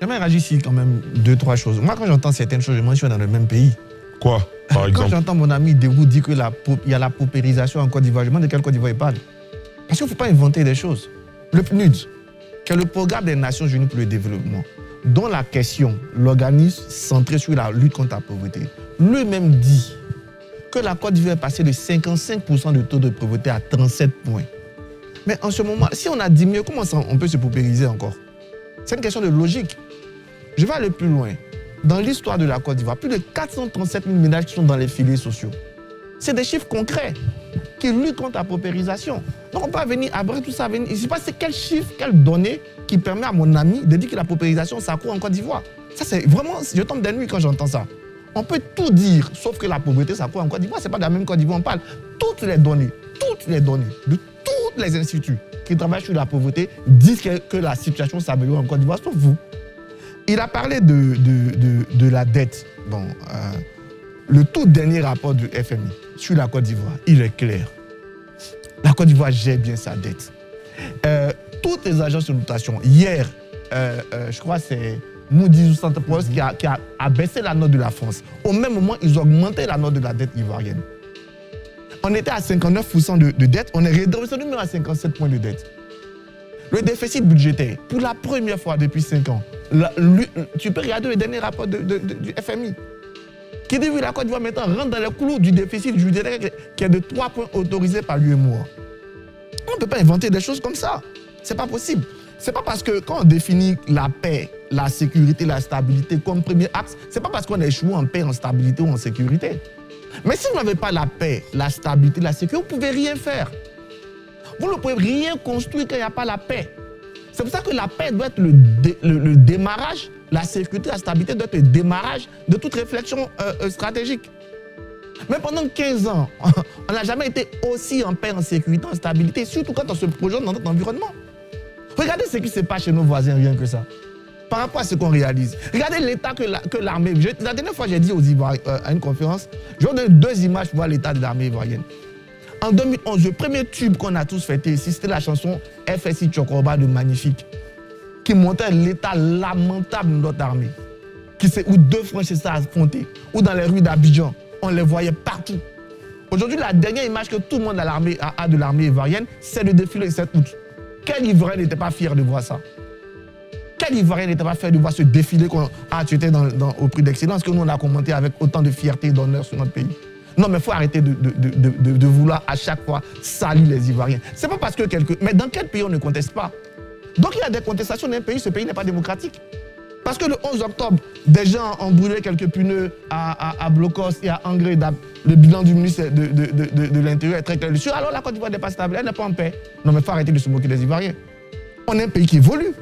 J'aimerais réagir ici quand même 2-3 choses. Moi, quand j'entends certaines choses, je me dis que je suis dans le même pays. Quoi, par exemple? Quand j'entends mon ami Déroux dire qu'il y a la paupérisation en Côte d'Ivoire, je me demande de quelle Côte d'Ivoire il parle. Parce qu'il ne faut pas inventer des choses. Le PNUD, qui est le programme des Nations Unies pour le développement, dont la question, l'organisme centré sur la lutte contre la pauvreté, lui-même dit que la Côte d'Ivoire est passée de 55% de taux de pauvreté à 37 points. Mais en ce moment, si on a diminué, comment on peut se paupériser encore? C'est une question de logique. Je vais aller plus loin. Dans l'histoire de la Côte d'Ivoire, plus de 437 000 ménages qui sont dans les filets sociaux. C'est des chiffres concrets qui luttent contre la paupérisation. Donc on peut venir, après tout ça, venir. Je ne sais pas c'est quel chiffre, quelle donnée qui permet à mon ami de dire que la paupérisation, ça court en Côte d'Ivoire. Ça, c'est vraiment, je tombe des nuits quand j'entends ça. On peut tout dire, sauf que la pauvreté, ça court en Côte d'Ivoire. Ce n'est pas de la même Côte d'Ivoire, on parle. Toutes les données de tous les instituts qui travaillent sur la pauvreté disent que la situation s'améliore en Côte d'Ivoire, sauf vous. Il a parlé de la dette. Bon, le tout dernier rapport du FMI sur la Côte d'Ivoire, il est clair. La Côte d'Ivoire gère bien sa dette. Toutes les agences de notation, hier, je crois que c'est Moody's ou Standard & Poor's qui a baissé la note de la France. Au même moment, ils ont augmenté la note de la dette ivoirienne. On était à 59% de dette, on est redescendu même à 57 points de dette. Le déficit budgétaire, pour la première fois depuis 5 ans, tu peux regarder le dernier rapport du FMI, qui dit que la Côte d'Ivoire maintenant rentre dans les clous du déficit budgétaire qui est de 3 points autorisés par l'UEMOA. On ne peut pas inventer des choses comme ça. Ce n'est pas possible. Ce n'est pas parce que quand on définit la paix, la sécurité, la stabilité comme premier axe, ce n'est pas parce qu'on a échoué en paix, en stabilité ou en sécurité. Mais si vous n'avez pas la paix, la stabilité, la sécurité, vous ne pouvez rien faire. Vous ne pouvez rien construire quand il n'y a pas la paix. C'est pour ça que la paix doit être le démarrage, la sécurité, la stabilité doit être le démarrage de toute réflexion stratégique. Mais pendant 15 ans, on n'a jamais été aussi en paix, en sécurité, en stabilité, surtout quand on se projette dans notre environnement. Regardez ce qui se passe chez nos voisins, rien que ça. Par rapport à ce qu'on réalise. Regardez l'état que l'armée... La dernière fois, j'ai dit aux Ivoiriens à une conférence, je vais donner 2 images pour voir l'état de l'armée ivoirienne. En 2011, le premier tube qu'on a tous fêté ici, c'était la chanson FSI Tchokorba de Magnifique, qui montrait l'état lamentable de notre armée, où 2 franchisés affrontés, ou dans les rues d'Abidjan, on les voyait partout. Aujourd'hui, la dernière image que tout le monde a de l'armée ivoirienne, c'est le défilé du 7 août. Quel Ivoirien n'était pas fier de voir ça? Quel Ivoirien n'était pas fier de voir ce défilé qu'on a tué au prix d'excellence que nous on a commenté avec autant de fierté et d'honneur sur notre pays? Non, mais il faut arrêter de vouloir à chaque fois salir les Ivoiriens. C'est pas parce que Mais dans quel pays on ne conteste pas? Donc il y a des contestations d'un pays, ce pays n'est pas démocratique. Parce que le 11 octobre, des gens ont brûlé quelques pneus à Blocos et à Angré. Le bilan du ministre de l'Intérieur est très clair dessus. Alors la Côte d'Ivoire n'est pas stable, elle n'est pas en paix. Non, mais il faut arrêter de se moquer des Ivoiriens. On est un pays qui évolue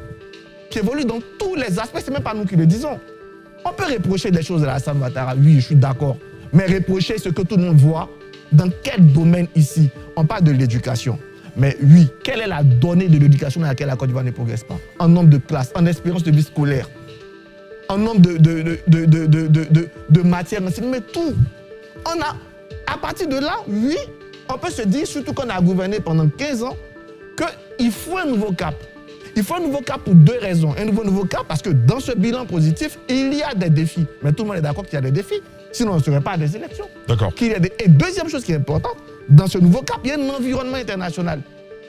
dans tous les aspects, c'est même pas nous qui le disons. On peut reprocher des choses à Alassane Ouattara, oui, je suis d'accord. Mais reprocher ce que tout le monde voit, dans quel domaine ici? On parle de l'éducation. Mais oui, quelle est la donnée de l'éducation dans laquelle la Côte d'Ivoire ne progresse pas? En nombre de classes, en espérance de vie scolaire, en nombre de matières, mais tout. À partir de là, oui, on peut se dire, surtout qu'on a gouverné pendant 15 ans, qu'il faut un nouveau cap. Il faut un nouveau cap pour 2 raisons. Un nouveau cap parce que dans ce bilan positif, il y a des défis. Mais tout le monde est d'accord qu'il y a des défis. Sinon, on ne serait pas à des élections. D'accord. Et deuxième chose qui est importante, dans ce nouveau cap, il y a un environnement international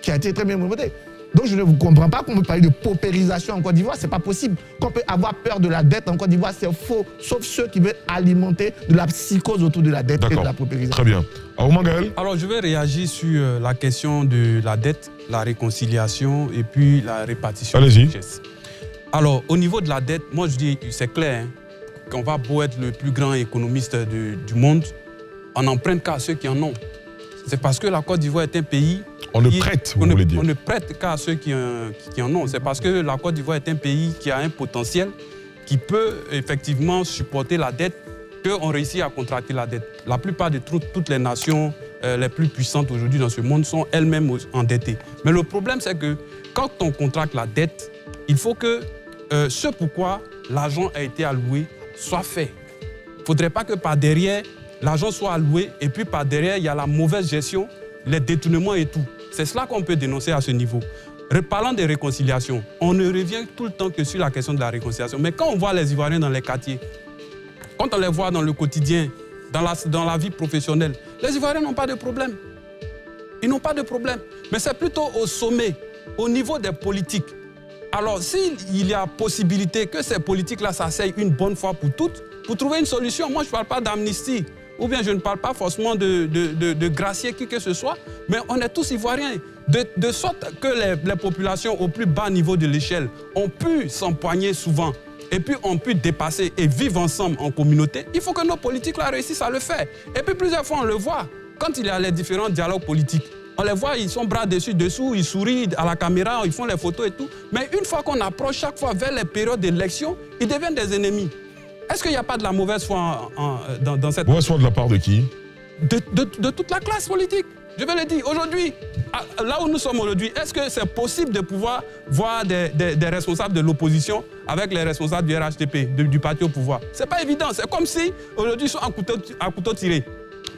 qui a été très bien monté. Donc je ne vous comprends pas qu'on peut parler de paupérisation en Côte d'Ivoire, ce n'est pas possible. Qu'on peut avoir peur de la dette en Côte d'Ivoire, c'est faux. Sauf ceux qui veulent alimenter de la psychose autour de la dette et de la paupérisation. Très bien. Gaël. Alors je vais réagir sur la question de la dette, la réconciliation et puis la répartition des richesses. Alors au niveau de la dette, moi je dis, c'est clair, qu'on va beau être le plus grand économiste du monde, on n'emprunte qu'à ceux qui en ont. C'est parce que la Côte d'Ivoire est un pays... On ne prête, vous voulez dire. On ne prête qu'à ceux qui en ont. C'est parce que la Côte d'Ivoire est un pays qui a un potentiel qui peut effectivement supporter la dette, qu'on réussit à contracter la dette. La plupart de toutes les nations les plus puissantes aujourd'hui dans ce monde sont elles-mêmes endettées. Mais le problème, c'est que quand on contracte la dette, il faut que ce pourquoi l'argent a été alloué soit fait. Il ne faudrait pas que par derrière, l'argent soit alloué et puis par derrière, il y a la mauvaise gestion, les détournements et tout. C'est cela qu'on peut dénoncer à ce niveau. Parlant de réconciliation, on ne revient tout le temps que sur la question de la réconciliation. Mais quand on voit les Ivoiriens dans les quartiers, quand on les voit dans le quotidien, dans la vie professionnelle, les Ivoiriens n'ont pas de problème. Ils n'ont pas de problème. Mais c'est plutôt au sommet, au niveau des politiques. Alors, s'il y a possibilité que ces politiques-là s'asseyent une bonne fois pour toutes, pour trouver une solution, moi je ne parle pas d'amnistie, ou bien je ne parle pas forcément de gracier qui que ce soit, mais on est tous Ivoiriens. De sorte que les populations au plus bas niveau de l'échelle ont pu s'empoigner souvent et puis ont pu dépasser et vivre ensemble en communauté, il faut que nos politiques là réussissent à le faire. Et puis plusieurs fois on le voit, quand il y a les différents dialogues politiques, on les voit, ils sont bras dessus, dessous, ils sourient à la caméra, ils font les photos et tout. Mais une fois qu'on approche chaque fois vers les périodes d'élection, ils deviennent des ennemis. Est-ce qu'il n'y a pas de la mauvaise foi dans cette... Mauvaise foi de la part de qui? De toute la classe politique. Je vais le dire. Aujourd'hui, là où nous sommes aujourd'hui, est-ce que c'est possible de pouvoir voir des responsables de l'opposition avec les responsables du RHDP, du parti au pouvoir? Ce n'est pas évident. C'est comme si aujourd'hui ils sont à couteau tiré.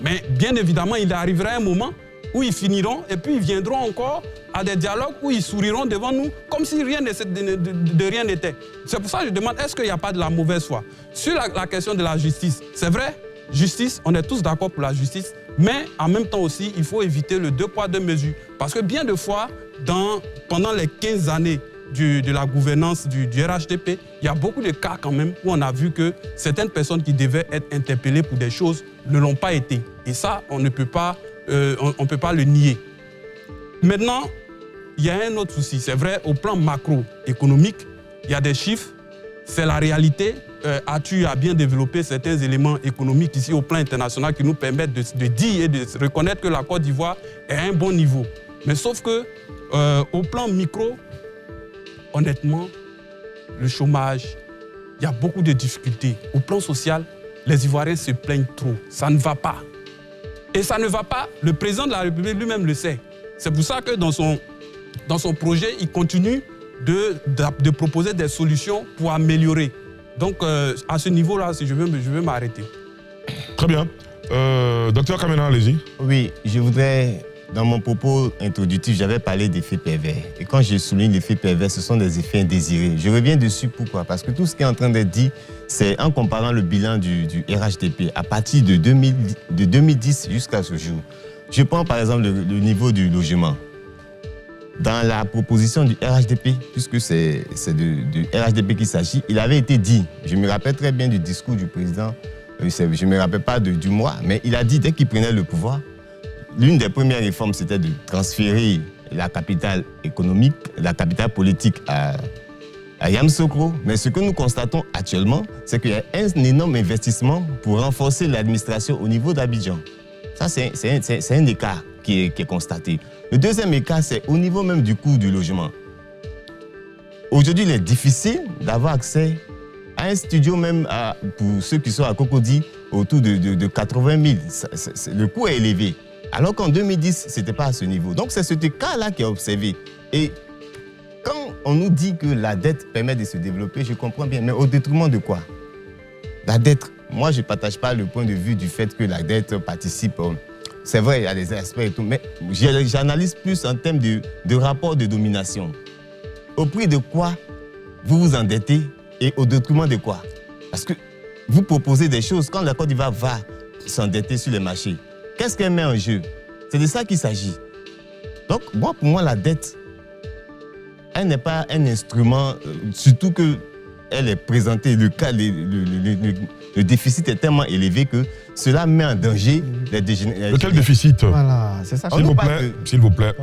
Mais bien évidemment, il arrivera un moment où ils finiront et puis ils viendront encore à des dialogues où ils souriront devant nous comme si rien de rien n'était. C'est pour ça que je demande, est-ce qu'il n'y a pas de la mauvaise foi? Sur la question de la justice, c'est vrai, justice, on est tous d'accord pour la justice, mais en même temps aussi, il faut éviter le 2 poids 2 mesures. Parce que bien de fois, pendant les 15 années de la gouvernance du RHDP, il y a beaucoup de cas quand même où on a vu que certaines personnes qui devaient être interpellées pour des choses ne l'ont pas été. Et ça, on ne peut pas... on ne peut pas le nier. Maintenant, il y a un autre souci. C'est vrai, au plan macroéconomique, il y a des chiffres, c'est la réalité. Atu a bien développé certains éléments économiques ici au plan international qui nous permettent de dire et de reconnaître que la Côte d'Ivoire est à un bon niveau. Mais sauf que, au plan micro, honnêtement, le chômage, il y a beaucoup de difficultés. Au plan social, les Ivoiriens se plaignent trop. Ça ne va pas. Et ça ne va pas, le président de la République lui-même le sait. C'est pour ça que dans son projet, il continue de proposer des solutions pour améliorer. Donc, à ce niveau-là, si je veux m'arrêter. Très bien. Docteur Kamena, allez-y. Oui, je voudrais, dans mon propos introductif, j'avais parlé d'effets pervers. Et quand je souligne l'effet pervers, ce sont des effets indésirés. Je reviens dessus, pourquoi? Parce que tout ce qui est en train d'être dit, c'est en comparant le bilan du RHDP à partir de 2010 jusqu'à ce jour. Je prends par exemple le niveau du logement. Dans la proposition du RHDP, puisque c'est du RHDP qu'il s'agit, il avait été dit, je me rappelle très bien du discours du président, je ne me rappelle pas du mois, mais il a dit dès qu'il prenait le pouvoir, l'une des premières réformes, c'était de transférer la capitale économique, la capitale politique à Yamoussoukro. Mais ce que nous constatons actuellement, c'est qu'il y a un énorme investissement pour renforcer l'administration au niveau d'Abidjan. Ça, c'est un écart qui est constaté. Le deuxième écart, c'est au niveau même du coût du logement. Aujourd'hui, il est difficile d'avoir accès à un studio même pour ceux qui sont à Cocody autour de 80 000. Le coût est élevé. Alors qu'en 2010, ce n'était pas à ce niveau. Donc, c'est ce cas-là qui est observé. Et quand on nous dit que la dette permet de se développer, je comprends bien. Mais au détriment de quoi? La dette, moi, je ne partage pas le point de vue du fait que la dette participe. C'est vrai, il y a des aspects et tout, mais j'analyse plus en termes de rapport de domination. Au prix de quoi vous vous endettez et au détriment de quoi? Parce que vous proposez des choses quand la Côte d'Ivoire va s'endetter sur les marchés. Qu'est-ce qu'elle met en jeu? C'est de ça qu'il s'agit. Donc, pour moi, la dette, elle n'est pas un instrument, surtout qu'elle est présentée, le déficit est tellement élevé que cela met en danger les dégénérations. De quel déficit? Voilà, c'est ça. S'il vous plaît.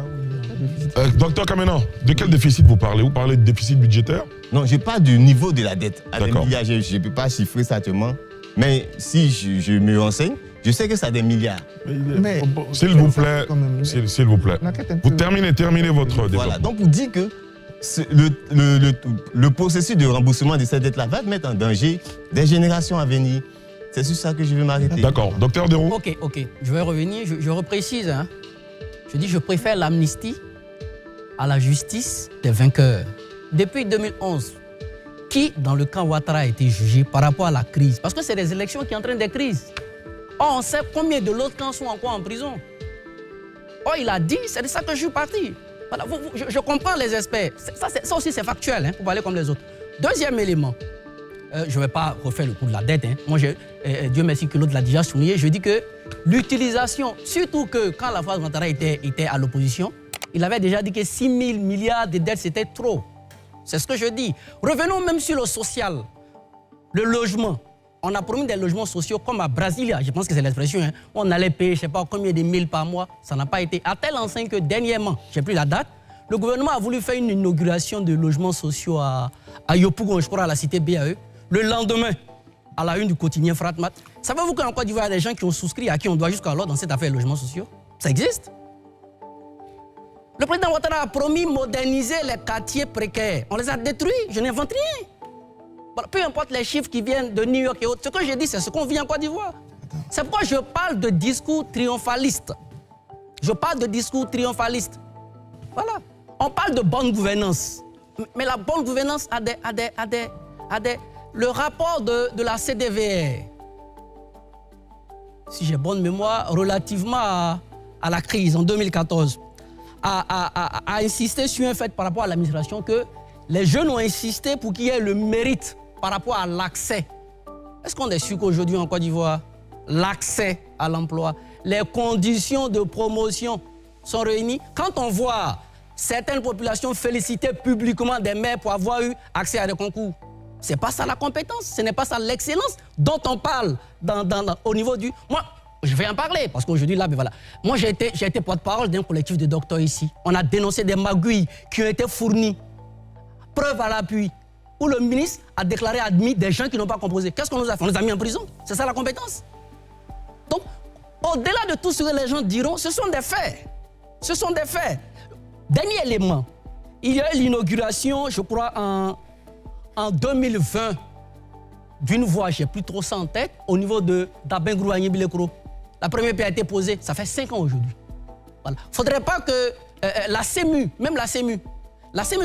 Docteur Kamena, de quel déficit vous parlez? Vous parlez de déficit budgétaire? Non, je parle du niveau de la dette. À des D'accord. milliards, je ne peux pas chiffrer ça actuellement, mais si je me renseigne, je sais que ça a des milliards. Mais, S'il vous plaît, s'il vous plaît. Vous terminez votre débat. Voilà, donc vous dites que le processus de remboursement de cette dette-là va mettre en danger des générations à venir. C'est sur ça que je vais m'arrêter. D'accord. Docteur Deroux? Ok. Je vais revenir, je reprécise. Hein. Je dis je préfère l'amnistie à la justice des vainqueurs. Depuis 2011, qui dans le camp Ouattara a été jugé par rapport à la crise? Parce que c'est des élections qui entraînent des crises. Or, on sait combien de l'autre camp sont encore en prison. Or, il a dit, c'est de ça que je suis parti. Voilà, je comprends les experts. Ça aussi, c'est factuel, hein, pour parler comme les autres. Deuxième élément, je ne vais pas refaire le coup de la dette. Hein. Moi, Dieu merci que l'autre l'a déjà souligné. Je dis que l'utilisation, surtout que quand la phase Ouattara était à l'opposition, il avait déjà dit que 6 000 milliards de dettes, c'était trop. C'est ce que je dis. Revenons même sur le social, le logement. On a promis des logements sociaux comme à Brasilia, je pense que c'est l'expression, hein. On allait payer, je ne sais pas combien de mille par mois, ça n'a pas été. À telle enseigne que dernièrement, je n'ai plus la date, le gouvernement a voulu faire une inauguration de logements sociaux à Yopougon, je crois à la cité BAE. Le lendemain, à la une du quotidien Fratmat. Savez-vous qu'en Côte d'Ivoire, il y a des gens qui ont souscrit, à qui on doit jusqu'alors dans cette affaire de logements sociaux? Ça existe. Le président Ouattara a promis de moderniser les quartiers précaires. On les a détruits, je n'invente rien. Voilà, peu importe les chiffres qui viennent de New York et autres, ce que je dis, c'est ce qu'on vit en Côte d'Ivoire. C'est pourquoi je parle de discours triomphaliste. Je parle de discours triomphaliste. Voilà. On parle de bonne gouvernance. Mais la bonne gouvernance a des... Le rapport de la CDVR, si j'ai bonne mémoire, relativement à la crise en 2014, a insisté sur un fait par rapport à l'administration que les jeunes ont insisté pour qu'il y ait le mérite par rapport à l'accès. Est-ce qu'on est sûr qu'aujourd'hui en Côte d'Ivoire, l'accès à l'emploi, les conditions de promotion sont réunies? Quand on voit certaines populations féliciter publiquement des maires pour avoir eu accès à des concours, ce n'est pas ça la compétence, ce n'est pas ça l'excellence dont on parle au niveau du... Moi, je vais en parler parce qu'aujourd'hui, là, ben voilà. Moi, j'ai été porte-parole d'un collectif de docteurs ici. On a dénoncé des magouilles qui ont été fournies. Preuve à l'appui, où le ministre a déclaré admis des gens qui n'ont pas composé. Qu'est-ce qu'on nous a fait? On les a mis en prison. C'est ça la compétence. Donc, au-delà de tout ce que les gens diront, ce sont des faits. Ce sont des faits. Dernier élément, il y a eu l'inauguration, je crois, en 2020, d'une voie, je n'ai plus trop ça en tête, au niveau d'Abengrou Agné-Bilekro. La première pierre a été posée, ça fait 5 ans aujourd'hui. Voilà. Il ne faudrait pas que la CEMU, même la CEMU,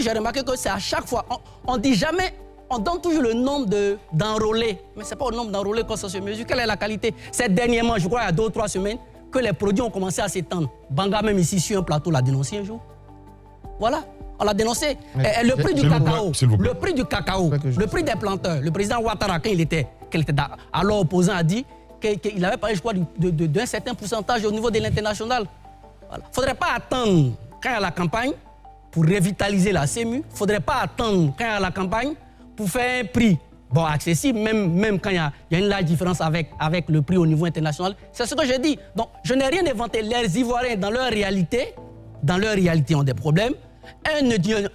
j'ai remarqué que c'est à chaque fois, on dit jamais, on donne toujours le nombre d'enrôlés, mais ce n'est pas au nombre d'enrôlés qu'on se mesure. Quelle est la qualité? C'est dernièrement, je crois, il y a 2 ou 3 semaines, que les produits ont commencé à s'étendre. Banga, même ici, sur un plateau, l'a dénoncé un jour. Voilà, on l'a dénoncé. Le prix du cacao, le prix des planteurs, le président Ouattara, quand il était alors opposant, a dit qu'il avait parlé, je crois, d'un certain pourcentage au niveau de l'international. Voilà. Il ne faudrait pas attendre quand il y a la campagne pour revitaliser la CEMU. Il ne faudrait pas attendre quand il y a la campagne pour faire un prix accessible, même quand il y a une large différence avec le prix au niveau international. C'est ce que je dis. Donc, je n'ai rien inventé. Les Ivoiriens, dans leur réalité, ont des problèmes. Un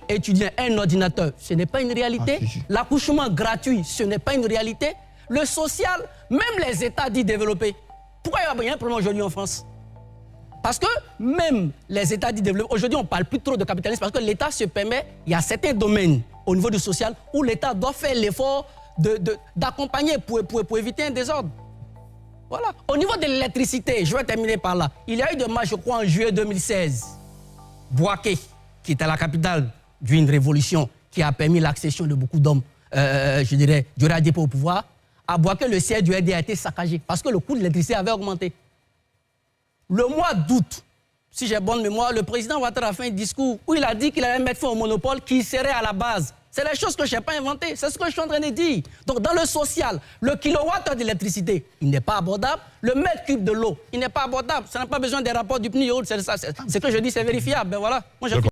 étudiant, un ordinateur, ce n'est pas une réalité. L'accouchement gratuit, ce n'est pas une réalité. Le social, même les États dits développés. Pourquoi il y a un problème aujourd'hui en France? Parce que même les États dits développés, aujourd'hui on ne parle plus trop de capitalisme parce que l'État se permet, il y a certains domaines au niveau du social où l'État doit faire l'effort d'accompagner pour éviter un désordre. Voilà. Au niveau de l'électricité, je vais terminer par là. Il y a eu des marches, je crois, en juillet 2016. Bouaké, qui était la capitale d'une révolution qui a permis l'accession de beaucoup d'hommes, je dirais, du Radipo au pouvoir. À Bouaké, le siège du RD a été saccagé parce que le coût de l'électricité avait augmenté. Le mois d'août, si j'ai bonne mémoire, le président Ouattara a fait un discours où il a dit qu'il allait mettre fin au monopole qui serait à la base. C'est les choses que je n'ai pas inventées, c'est ce que je suis en train de dire. Donc dans le social, le kilowattheure d'électricité, il n'est pas abordable. Le mètre cube de l'eau, il n'est pas abordable. Ça n'a pas besoin des rapports du PNUD, c'est ce que je dis, c'est vérifiable. Ben voilà. Moi,